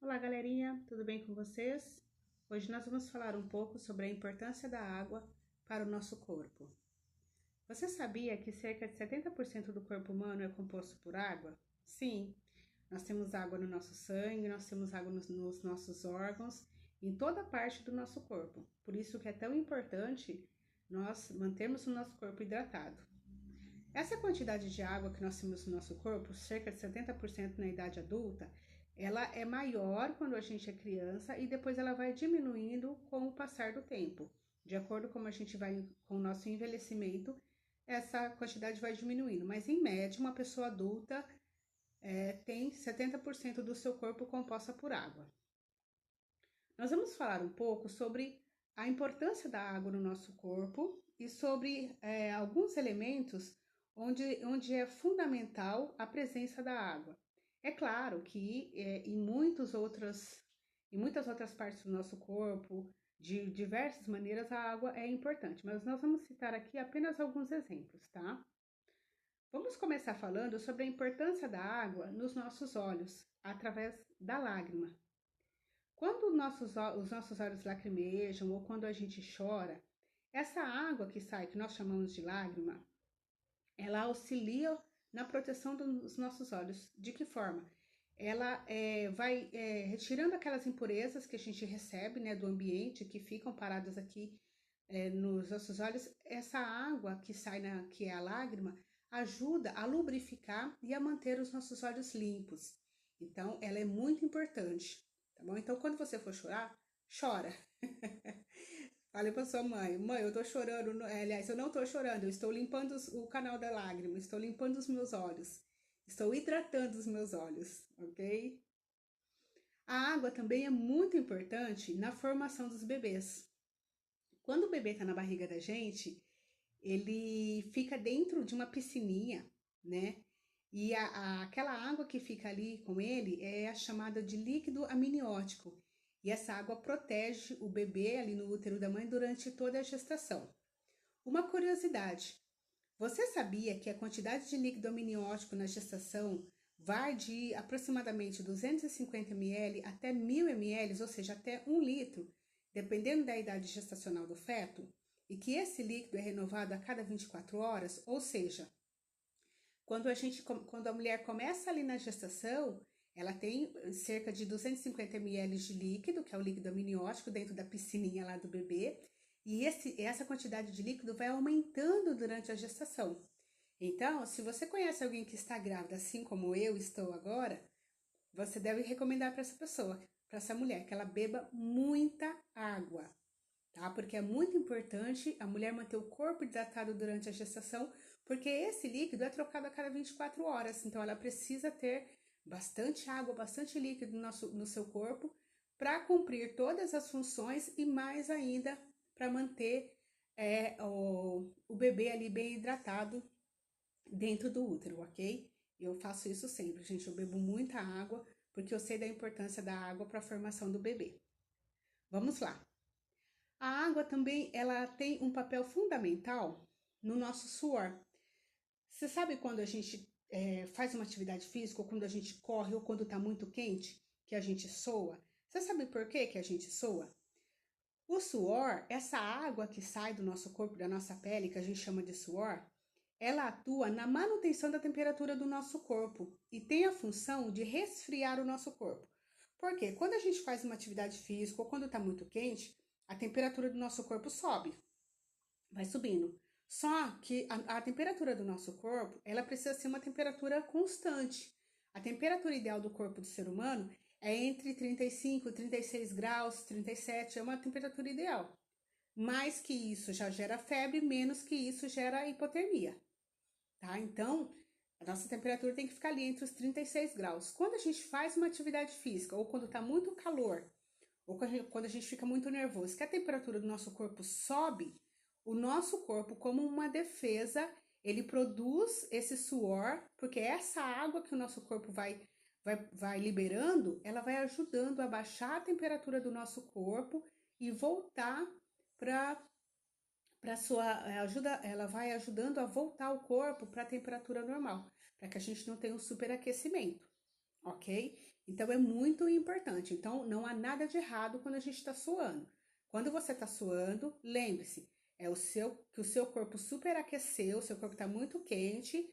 Olá, galerinha, tudo bem com vocês? Hoje nós vamos falar um pouco sobre a importância da água para o nosso corpo. Você sabia que cerca de 70% do corpo humano é composto por água? Sim, nós temos água no nosso sangue, nós temos água nos nossos órgãos, em toda parte do nosso corpo. Por isso que é tão importante nós mantermos o nosso corpo hidratado. Essa quantidade de água que nós temos no nosso corpo, cerca de 70% na idade adulta, ela é maior quando a gente é criança e depois ela vai diminuindo com o passar do tempo. De acordo com como a gente vai com o nosso envelhecimento, essa quantidade vai diminuindo. Mas em média, uma pessoa adulta tem 70% do seu corpo composta por água. Nós vamos falar um pouco sobre a importância da água no nosso corpo e sobre alguns elementos onde é fundamental a presença da água. É claro que em muitas outras partes do nosso corpo, de diversas maneiras, a água é importante, mas nós vamos citar aqui apenas alguns exemplos, tá? Vamos começar falando sobre a importância da água nos nossos olhos, através da lágrima. Quando os nossos olhos lacrimejam ou quando a gente chora, essa água que sai, que nós chamamos de lágrima, ela auxilia na proteção dos nossos olhos. De que forma? Ela vai retirando aquelas impurezas que a gente recebe, né, do ambiente, que ficam paradas aqui nos nossos olhos. Essa água que sai, que é a lágrima, ajuda a lubrificar e a manter os nossos olhos limpos. Então, ela é muito importante, tá bom? Então, quando você for chorar, chora. Fale para sua mãe, mãe, eu tô chorando. Aliás, eu não tô chorando, eu estou limpando o canal da lágrima, estou limpando os meus olhos, estou hidratando os meus olhos, ok? A água também é muito importante na formação dos bebês. Quando o bebê tá na barriga da gente, ele fica dentro de uma piscininha, né? E aquela água que fica ali com ele é a chamada de líquido amniótico. E essa água protege o bebê ali no útero da mãe durante toda a gestação. Uma curiosidade: você sabia que a quantidade de líquido amniótico na gestação vai de aproximadamente 250 ml até 1000 ml, ou seja, até 1 litro, dependendo da idade gestacional do feto? E que esse líquido é renovado a cada 24 horas, ou seja, quando a mulher começa ali na gestação, ela tem cerca de 250 ml de líquido, que é o líquido amniótico, dentro da piscininha lá do bebê, e essa quantidade de líquido vai aumentando durante a gestação. Então, se você conhece alguém que está grávida, assim como eu estou agora, você deve recomendar para essa pessoa, para essa mulher, que ela beba muita água, tá? Porque é muito importante a mulher manter o corpo hidratado durante a gestação, porque esse líquido é trocado a cada 24 horas, então ela precisa ter bastante água, bastante líquido no seu corpo para cumprir todas as funções e mais ainda para manter o bebê ali bem hidratado dentro do útero, ok? Eu faço isso sempre, gente, eu bebo muita água porque eu sei da importância da água para a formação do bebê. Vamos lá. A água também, ela tem um papel fundamental no nosso suor. Você sabe quando a gente faz uma atividade física, ou quando a gente corre, ou quando está muito quente, que a gente soa? Você sabe por que a gente soa? O suor, essa água que sai do nosso corpo, da nossa pele, que a gente chama de suor, ela atua na manutenção da temperatura do nosso corpo e tem a função de resfriar o nosso corpo. Por quê? Quando a gente faz uma atividade física ou quando está muito quente, a temperatura do nosso corpo sobe, vai subindo. Só que a temperatura do nosso corpo, ela precisa ser uma temperatura constante. A temperatura ideal do corpo do ser humano é entre 35 e 36 graus, 37, é uma temperatura ideal. Mais que isso já gera febre, menos que isso gera hipotermia, tá? Então, a nossa temperatura tem que ficar ali entre os 36 graus. Quando a gente faz uma atividade física ou quando está muito calor, ou quando a gente fica muito nervoso, que a temperatura do nosso corpo sobe, o nosso corpo, como uma defesa, ele produz esse suor, porque essa água que o nosso corpo vai liberando, ela vai ajudando a baixar a temperatura do nosso corpo e voltar para sua ajuda, ela vai ajudando a voltar o corpo para a temperatura normal, para que a gente não tenha um superaquecimento, ok? Então, é muito importante. Então, não há nada de errado quando a gente está suando. Quando você está suando, lembre-se, que o seu corpo superaqueceu, o seu corpo está muito quente,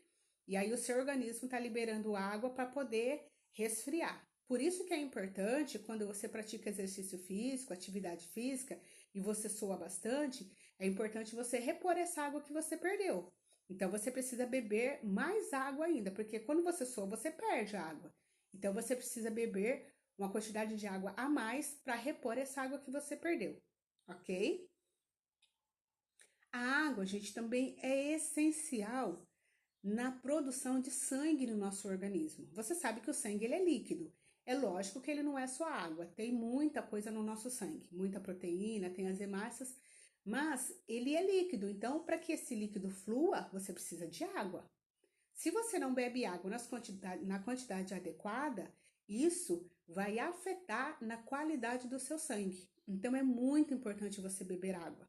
e aí o seu organismo está liberando água para poder resfriar. Por isso que é importante, quando você pratica exercício físico, atividade física, e você sua bastante, é importante você repor essa água que você perdeu. Então, você precisa beber mais água ainda, porque quando você sua, você perde água. Então, você precisa beber uma quantidade de água a mais para repor essa água que você perdeu, ok? A água, gente, também é essencial na produção de sangue no nosso organismo. Você sabe que o sangue ele é líquido. É lógico que ele não é só água, tem muita coisa no nosso sangue, muita proteína, tem as hemácias, mas ele é líquido. Então, para que esse líquido flua, você precisa de água. Se você não bebe água na quantidade adequada, isso vai afetar na qualidade do seu sangue. Então, é muito importante você beber água.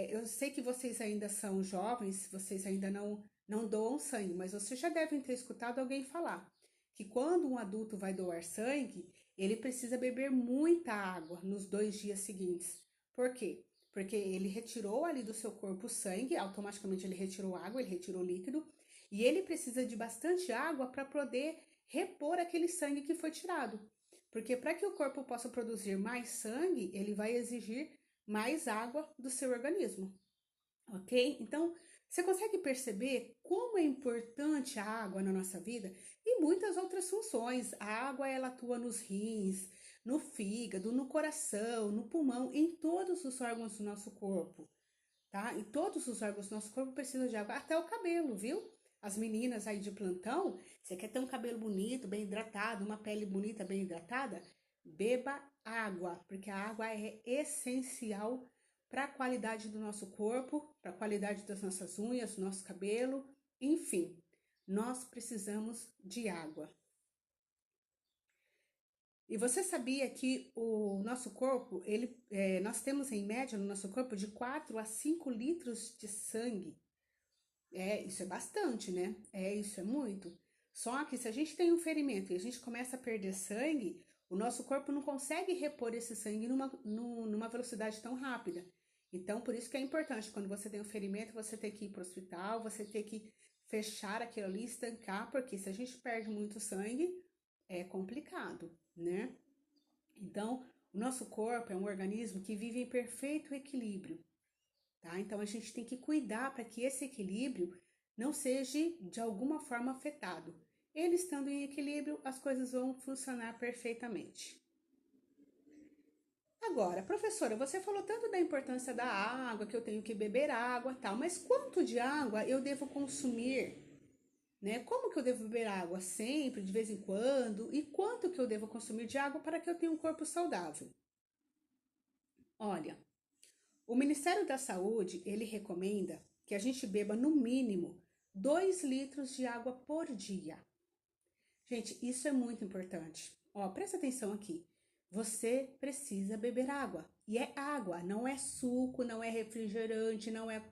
Eu sei que vocês ainda são jovens, vocês ainda não doam sangue, mas vocês já devem ter escutado alguém falar que quando um adulto vai doar sangue, ele precisa beber muita água nos 2 dias seguintes. Por quê? Porque ele retirou ali do seu corpo o sangue, automaticamente ele retirou água, ele retirou líquido, e ele precisa de bastante água para poder repor aquele sangue que foi tirado. Porque para que o corpo possa produzir mais sangue, ele vai exigir mais água do seu organismo, ok? Então, você consegue perceber como é importante a água na nossa vida e muitas outras funções. A água, ela atua nos rins, no fígado, no coração, no pulmão, em todos os órgãos do nosso corpo, tá? E todos os órgãos do nosso corpo precisam de água, até o cabelo, viu? As meninas aí de plantão, você quer ter um cabelo bonito, bem hidratado, uma pele bonita, bem hidratada? Beba água, porque a água é essencial para a qualidade do nosso corpo, para a qualidade das nossas unhas, do nosso cabelo, enfim, nós precisamos de água. E você sabia que o nosso corpo, nós temos em média no nosso corpo de 4 a 5 litros de sangue. Isso é bastante, né? Isso é muito. Só que se a gente tem um ferimento e a gente começa a perder sangue, o nosso corpo não consegue repor esse sangue numa velocidade tão rápida. Então, por isso que é importante, quando você tem um ferimento, você tem que ir para o hospital, você tem que fechar aquilo ali, estancar, porque se a gente perde muito sangue, é complicado, né? Então, o nosso corpo é um organismo que vive em perfeito equilíbrio, tá? Então, a gente tem que cuidar para que esse equilíbrio não seja de alguma forma afetado. Ele estando em equilíbrio, as coisas vão funcionar perfeitamente. Agora, professora, você falou tanto da importância da água, que eu tenho que beber água, tal, mas quanto de água eu devo consumir, né? Como que eu devo beber água? Sempre, de vez em quando? E quanto que eu devo consumir de água para que eu tenha um corpo saudável? Olha, o Ministério da Saúde, ele recomenda que a gente beba no mínimo 2 litros de água por dia. Gente, isso é muito importante. Ó, presta atenção aqui. Você precisa beber água. E é água, não é suco, não é refrigerante, não é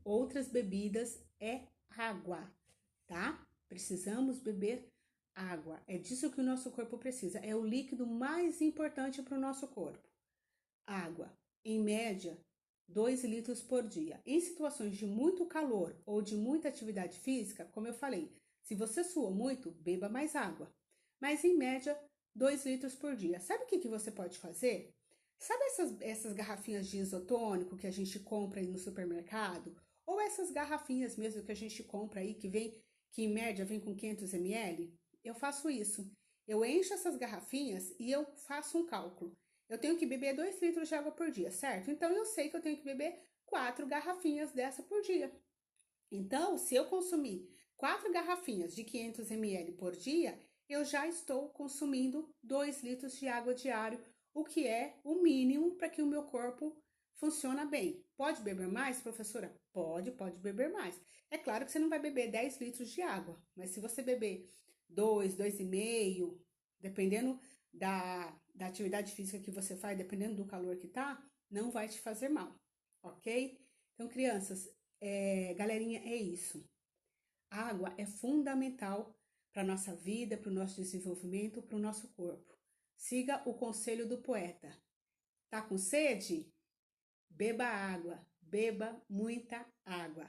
outras bebidas, é água, tá? Precisamos beber água. É disso que o nosso corpo precisa. É o líquido mais importante para o nosso corpo. Água, em média, 2 litros por dia. Em situações de muito calor ou de muita atividade física, como eu falei, se você suou muito, beba mais água. Mas em média, 2 litros por dia. Sabe o que você pode fazer? Sabe essas garrafinhas de isotônico que a gente compra aí no supermercado? Ou essas garrafinhas mesmo que a gente compra aí, que em média vem com 500 ml? Eu faço isso. Eu encho essas garrafinhas e eu faço um cálculo. Eu tenho que beber 2 litros de água por dia, certo? Então, eu sei que eu tenho que beber 4 garrafinhas dessa por dia. Então, se eu consumir 4 garrafinhas de 500 ml por dia, eu já estou consumindo 2 litros de água diário, o que é o mínimo para que o meu corpo funcione bem. Pode beber mais, professora? Pode beber mais. É claro que você não vai beber 10 litros de água, mas se você beber 2, 2,5, dependendo da atividade física que você faz, dependendo do calor que tá, não vai te fazer mal, ok? Então, crianças, galerinha, é isso. Água é fundamental para a nossa vida, para o nosso desenvolvimento, para o nosso corpo. Siga o conselho do poeta. Tá com sede? Beba água, beba muita água.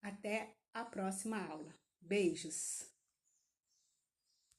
Até a próxima aula. Beijos!